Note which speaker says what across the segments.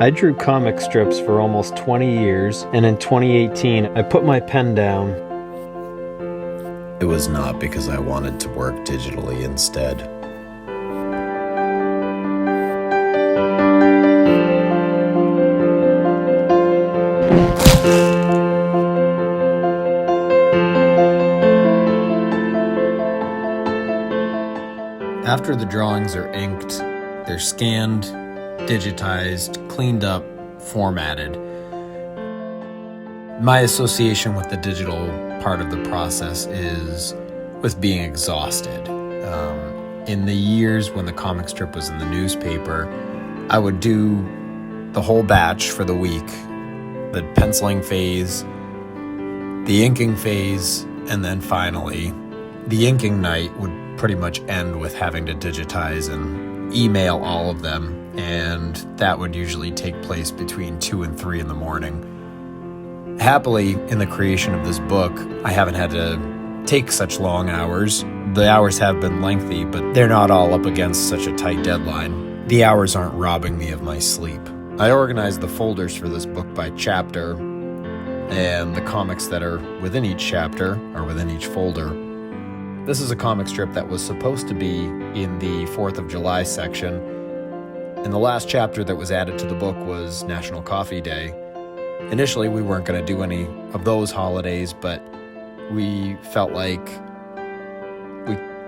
Speaker 1: I drew comic strips for almost 20 years, and in 2018, I put my pen down.
Speaker 2: It was not because I wanted to work digitally instead. After the drawings are inked, they're scanned, digitized, cleaned up, formatted. My association with the digital part of the process is with being exhausted. In the years when the comic strip was in the newspaper, I would do the whole batch for the week, the penciling phase, the inking phase, and then finally, the inking night would pretty much end with having to digitize and email all of them, and that would usually take place between 2 and 3 in the morning. Happily, in the creation of this book, I haven't had to take such long hours. The hours have been lengthy, but they're not all up against such a tight deadline. The hours aren't robbing me of my sleep. I organized the folders for this book by chapter, and the comics that are within each chapter are within each folder. This is a comic strip that was supposed to be in the 4th of July section, and the last chapter that was added to the book was National Coffee Day. Initially, we weren't going to do any of those holidays, but we felt like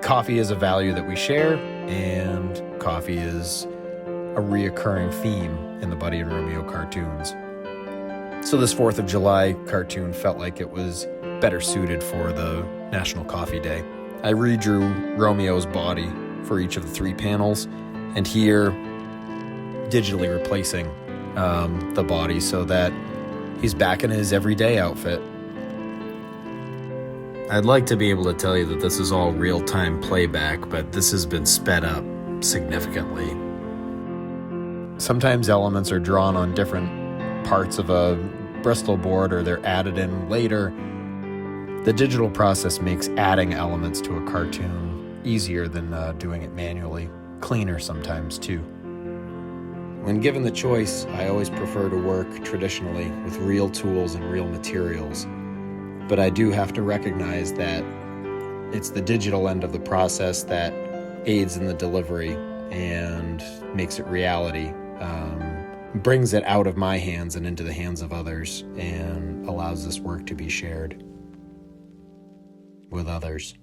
Speaker 2: coffee is a value that we share, and coffee is a reoccurring theme in the Buddy and Romeo cartoons. So this 4th of July cartoon felt like it was better suited for the National Coffee Day. I redrew Romeo's body for each of the 3 panels, and here digitally replacing the body so that he's back in his everyday outfit. I'd like to be able to tell you that this is all real-time playback, but this has been sped up significantly. Sometimes elements are drawn on different parts of a Bristol board, or they're added in later. The digital process makes adding elements to a cartoon easier than doing it manually, cleaner sometimes too. When given the choice, I always prefer to work traditionally with real tools and real materials, but I do have to recognize that it's the digital end of the process that aids in the delivery and makes it reality, brings it out of my hands and into the hands of others, and allows this work to be shared with others.